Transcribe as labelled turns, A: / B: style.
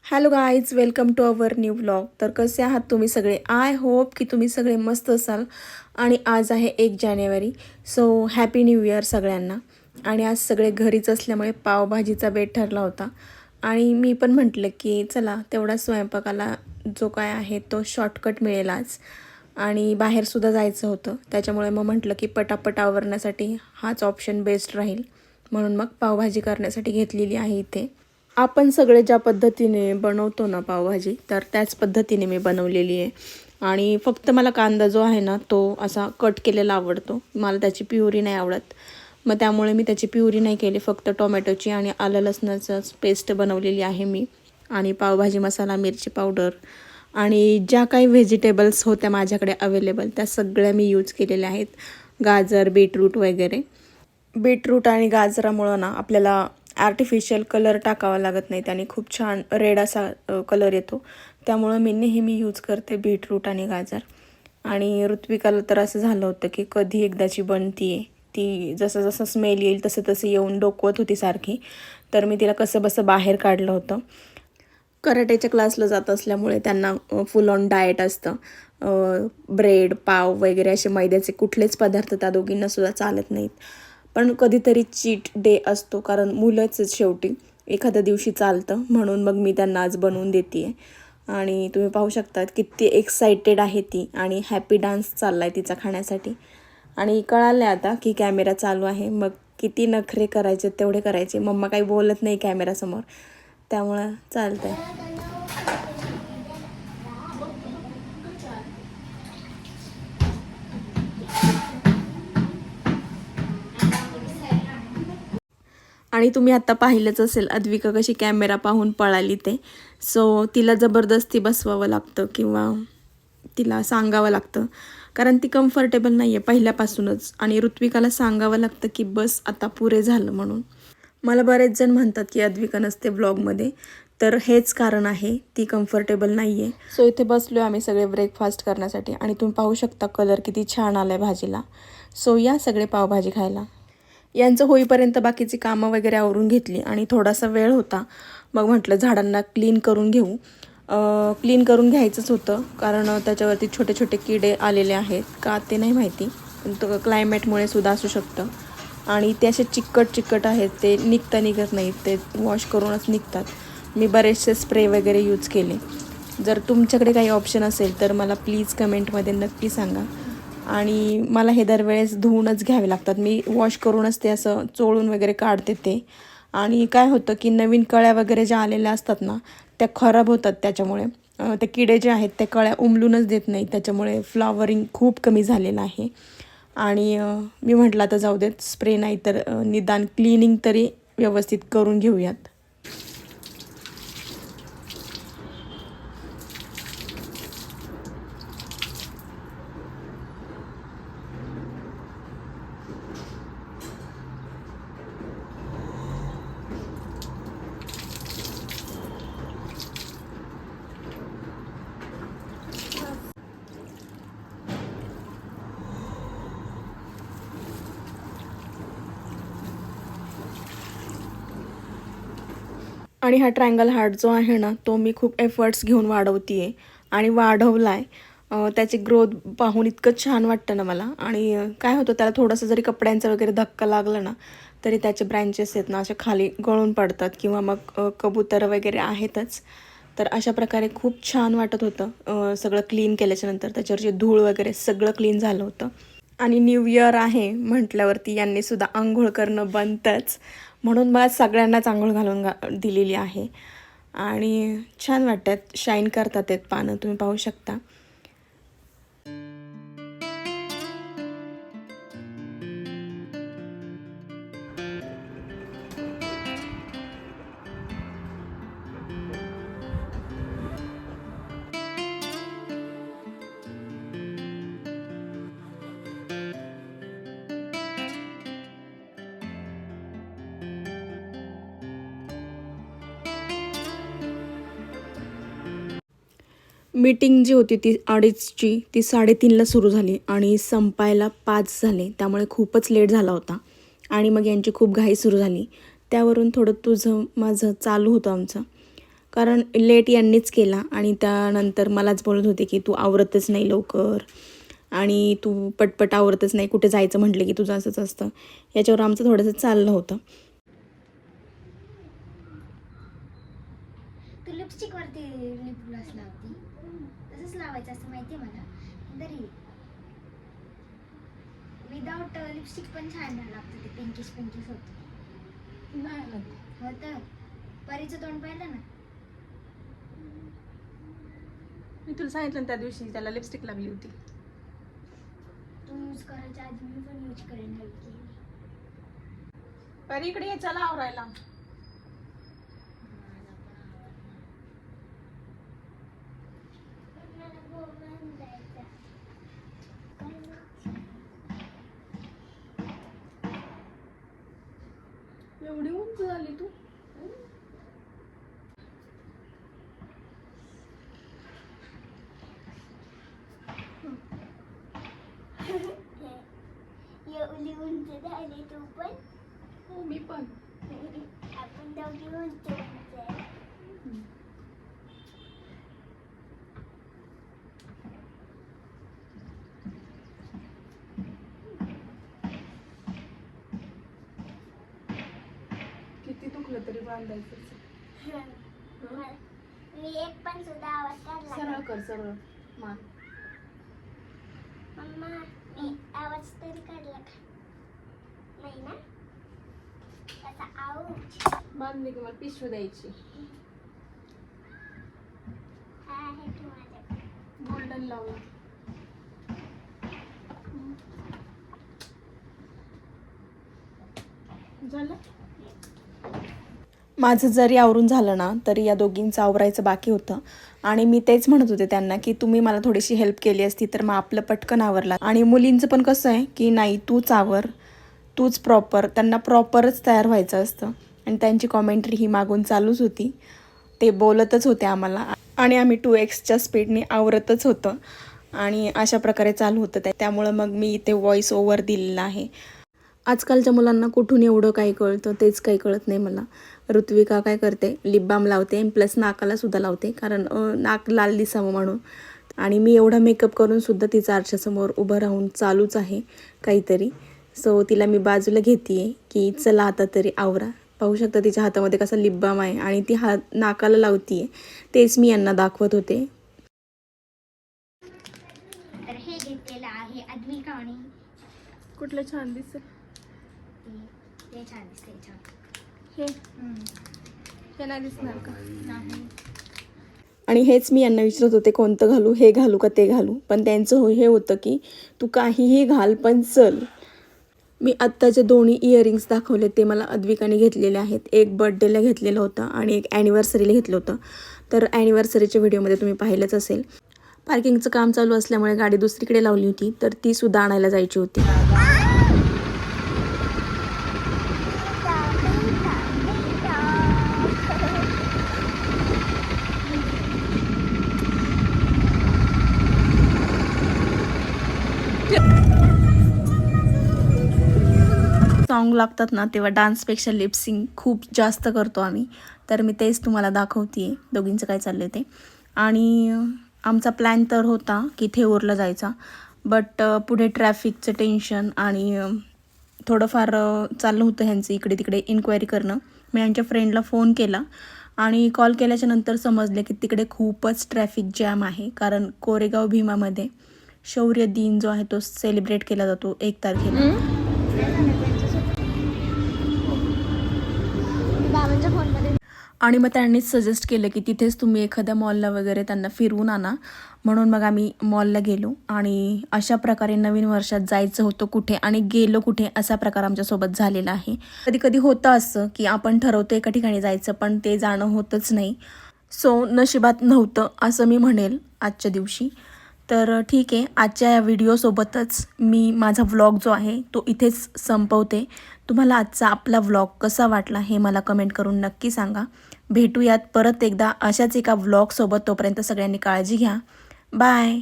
A: Hello guys, welcome to our new vlog. तर कसे आहात तुम्ही सगळे? आय होप की तुम्ही सगळे मस्त असाल. आणि आज आहे 1 जानेवारी. सो हॅपी न्यू इयर सगळ्यांना. आणि आज सगळे घरीच असल्यामुळे पावभाजीचा बेत ठरला होता. आणि मी पण म्हटलं की चला तेवढा स्वयंपाकाला जो काय आहे तो शॉर्टकट मिळेल आज. आणि बाहेरसुद्धा जायचं होतं, त्याच्यामुळे मग म्हटलं की पटापट आवरण्यासाठी हाच ऑप्शन बेस्ट राहील. म्हणून मग पावभाजी करण्यासाठी घेतलेली आहे इथे. आपण सगळे ज्या पद्धतीने बनवतो ना पावभाजी, तर त्याच पद्धतीने मी बनवलेली आहे. आणि फक्त मला कांदा जो आहे ना तो असा कट केलेला आवडतो, मला त्याची प्युरी नाही आवडत. मग त्यामुळे मी त्याची प्युरी नाही केली, फक्त टोमॅटोची आणि आलं लसणाचं पेस्ट बनवलेली आहे मी. आणि पावभाजी मसाला, मिरची पावडर आणि ज्या काही व्हेजिटेबल्स होत्या माझ्याकडे अवेलेबल त्या सगळ्या मी यूज केलेल्या आहेत. गाजर, बीटरूट वगैरे. बीटरूट आणि गाजरामुळं ना आपल्याला आर्टिफिशियल कलर टाकावा लागत नाही, त्याने खूप छान रेड असा कलर येतो. त्यामुळं मी नेहमी यूज करते बीटरूट आणि गाजर. आणि ऋत्विकाला तर असं झालं होतं की कधी एकदाची बनती आहे, ती जसं जसं स्मेल येईल तसं तसं येऊन डोकवत होती सारखी. तर मी तिला कसं बसं बाहेर काढलं होतं. कराटेच्या क्लासला जात असल्यामुळे त्यांना फुल ऑन डाएट असतं. ब्रेड, पाव वगैरे असे मैद्याचे कुठलेच पदार्थ त्या दोघींनासुद्धा चालत नाहीत. पण कधीतरी चीट डे असतो, कारण मुलंच शेवटी एखाद्या दिवशी चालतं, म्हणून मग मी त्यांना आज बनवून देते आहे. आणि तुम्ही पाहू शकता किती एक्सायटेड आहे ती, आणि हॅपी डान्स चालला आहे तिचा खाण्यासाठी. आणि कळालं आहे आता की कॅमेरा चालू आहे, मग किती नखरे करायचे तेवढे करायचे. मम्मा काही बोलत नाही कॅमेरासमोर, त्यामुळं चालतं आहे. आणि तुम्ही आता पाहिलंच असेल अद्विका कशी कॅमेरा पाहून पळाली ते. सो तिला जबरदस्ती बसवावं लागतं किंवा तिला सांगावं लागतं, कारण ती कम्फर्टेबल नाही आहे पहिल्यापासूनच. आणि ऋत्विकाला सांगावं लागतं की बस आता पुरे झालं म्हणून. मला बरेच जण म्हणतात की अद्विका नसते व्लॉगमध्ये, तर हेच कारण आहे, ती कम्फर्टेबल नाही आहे. सो इथे बसलो आम्ही सगळे ब्रेकफास्ट करण्यासाठी, आणि तुम्ही पाहू शकता कलर किती छान आला आहे भाजीला. सो या सगळे पावभाजी खायला. यांचं होईपर्यंत बाकीची कामं वगैरे आवरून घेतली आणि थोडासा वेळ होता. मग म्हटलं झाडांना क्लीन करून घेऊ. क्लीन करून घ्यायचंच होतं, कारण त्याच्यावरती छोटे छोटे किडे आलेले आहेत का ते नाही माहिती, पण तो क्लायमेटमुळे सुद्धा असू शकतं. आणि ते असे चिकट चिकट आहेत, ते निघत नाहीत, ते वॉश करूनच निघतात. मी बरेचसे स्प्रे वगैरे यूज केले. जर तुमच्याकडे काही ऑप्शन असेल तर मला प्लीज कमेंटमध्ये नक्की सांगा. आणि मला हे दरवेळेस धुवूनच घ्यावे लागतात, मी वॉश करूनच ते असं चोळून वगैरे काढते ते. आणि काय होतं की नवीन कळ्या वगैरे ज्या आलेल्या असतात ना त्या खराब होतात त्याच्यामुळे. ते किडे जे आहेत ते कळ्या उमलूनच देत नाहीत, त्याच्यामुळे फ्लॉवरिंग खूप कमी झालेलं आहे. आणि मी म्हटलं आता जाऊ देत, स्प्रे नाही तर निदान क्लिनिंग तरी व्यवस्थित करून घेऊयात. आणि हा ट्रायंगल हार्ट जो आहे ना तो मी खूप एफर्ट्स घेऊन वाढवते आहे, आणि वाढवला आहे. त्याची ग्रोथ पाहून इतकं छान वाटतं ना मला. आणि काय होतं, त्याला थोडंसं जरी कपड्यांचा वगैरे धक्का लागला ना तरी त्याचे ब्रँचेस आहेत ना असे खाली गळून पडतात, किंवा मग कबूतर वगैरे आहेतच. तर अशा प्रकारे खूप छान वाटत होतं. सगळं क्लीन केल्याच्यानंतर त्याच्यावरचे धूळ वगैरे सगळं क्लीन झालं होतं. आणि न्यू इयर आहे म्हटल्यावरती यांनीसुद्धा आंघोळ करणं बनतंच, म्हणून मला सगळ्यांनाच आंघोळ घालून दिलेली आहे. आणि छान वाटतात, शाईन करतात आहेत पानं, तुम्ही पाहू शकता. मीटिंग जी होती ती 2:30ची, ती 3:30ला सुरू झाली आणि संपायला 5 झाले, त्यामुळे खूपच लेट झाला होता. आणि मग यांची खूप घाई सुरू झाली, त्यावरून थोडं तुझं माझं चालू होतं आमचं. कारण लेट यांनीच केला आणि त्यानंतर मलाच बोलत होते की तू आवरतच नाही लवकर आणि तू पटपट आवरतच नाही, कुठे जायचं म्हटलं की तुझं असंच असतं. याच्यावर आमचं थोडंसं चाललं होतं.
B: तू लिपस्टिक वरती लिप ग्लॉस लावती, तसंच लावायचं असं माहिती आहे मला. तरी विदाउट लिपस्टिक पण छान लागतं, ते पिंकिश पिंकिश होतं.
A: नाही
B: होतं. परीचं तोंड पाहिलं ना.
A: मी तुला सांगितलं त्या दिवशी त्याला लिपस्टिक लागली होती.
B: तू यूज करायच्या आधी मी पण यूज करेन नक्की.
A: परी इकडे ये, चला आवरायला. एवढी उंच झाली तू.
B: एवढी उंच झाली तू पण.
A: हो मी पण.
B: आपण दोघी उंच उंच आहे.
A: किती दुखलं तरी बांधायचं.
B: मी एक पण सुद्धा आवाज काढला
A: सरळ कर, सरळ मान.
B: मम्मा मी आवाज तरी काढला का नाही ना. असा आऊच
A: बांधली की मला पिशवी द्यायची.
B: आहे की माझ्याकडे.
A: गोल्डन लावून झालं. माझं जरी आवरून झालं ना तरी या दोघींचं आवरायचं बाकी होतं आणि मी तेच म्हणत होते त्यांना की तुम्ही मला थोडीशी हेल्प केली असती तर मग आपलं पटकन आवरला. आणि मुलींचं पण कसं आहे की नाही तूच आवर, तूच प्रॉपर, त्यांना प्रॉपरच तयार व्हायचं असतं. आणि त्यांची कॉमेंट्री ही मागून चालूच होती, ते बोलतच होते आम्हाला आणि आम्ही 2x स्पीडने आवरतच होतं आणि अशा प्रकारे चालू होतं. त्यामुळं मग मी इथे व्हॉइस ओव्हर दिलेला आहे. आजकालच्या मुलांना कुठून एवढं काही कळतं तेच काही कळत नाही मला. ऋत्विका काय करते, लिप बाम लावते प्लस नाकाला सुद्धा लावते कारण नाक लाल दिसावं म्हणून. आणि मी एवढा मेकअप करून सुद्धा तिचा आरशासमोर उभं राहून चालूच आहे काहीतरी. सो तिला मी बाजूला घेते आहे की चला आता तरी आवरा. पाहू शकता तिच्या हातामध्ये कसा लिप बाम आहे आणि ती नाकाला लावते आहे. तेच मी यांना दाखवत होते.
B: तर हे घेतलेलं आहे अद्विका आणि
A: कुठलं छान दिसतं
B: ते छान दिसते. छान
A: हे नाही दिसणार का.
B: नाही.
A: आणि हेच मी यांना विचारत होते कोणतं घालू, हे घालू का ते घालू. पण त्यांचं हे होतं की तू काहीही घाल पण चल. मी आत्ताचे दोन्ही इयरिंग्स दाखवले ते मला अद्विकाने घेतलेले आहेत. एक बर्थडेला घेतलेलं होतं आणि एक ॲनिव्हर्सरीला घेतलं होतं. तर ॲनिव्हर्सरीच्या व्हिडिओमध्ये तुम्ही पाहिलंच असेल. पार्किंगचं काम चालू असल्यामुळे गाडी दुसरीकडे लावली होती तर ती सुद्धा आणायला जायची होती. सॉन्ग लागतात ना तेव्हा डान्सपेक्षा लिपसिंग खूप जास्त करतो आम्ही. तर मी तेच तुम्हाला दाखवते आहे दोघींचं काय चाललं आहे ते. आणि आमचा प्लॅन तर होता की थेऊरला जायचा, बट पुढे ट्रॅफिकचं टेन्शन आणि थोडंफार चाललं होतं ह्यांचं इकडे तिकडे इन्क्वायरी करणं. मी यांच्या फ्रेंडला फोन केला आणि कॉल केल्याच्या नंतर समजले की तिकडे खूपच ट्रॅफिक जॅम आहे. कारण कोरेगाव भीमामध्ये शौर्य दिन जो आहे तो सेलिब्रेट केला जातो 1 तारखेला. आणि मग त्यांनीच सजेस्ट केलं की तिथेच तुम्ही एखाद्या मॉलला वगैरे त्यांना फिरवून आणा. म्हणून मग आम्ही मॉलला गेलो आणि अशा प्रकारे नवीन वर्षात जायचं होतं कुठे आणि गेलो कुठे असा प्रकार आमच्यासोबत झालेला आहे. कधी कधी होतं असं की आपण ठरवतो एका ठिकाणी जायचं पण ते जाणं होतच नाही. सो नशिबात नव्हतं असं मी म्हणेल आजच्या दिवशी. तर ठीक आहे, आजच्या या व्हिडिओसोबतच मी माझा व्लॉग जो आहे तो इथेच संपवते. तुम्हाला आजचा आपला व्लॉग कसा वाटला हे मला कमेंट करून नक्की सांगा. भेटूयात परत एकदा अशाच एका व्लॉगसोबत. तोपर्यंत सगळ्यांनी काळजी घ्या. बाय.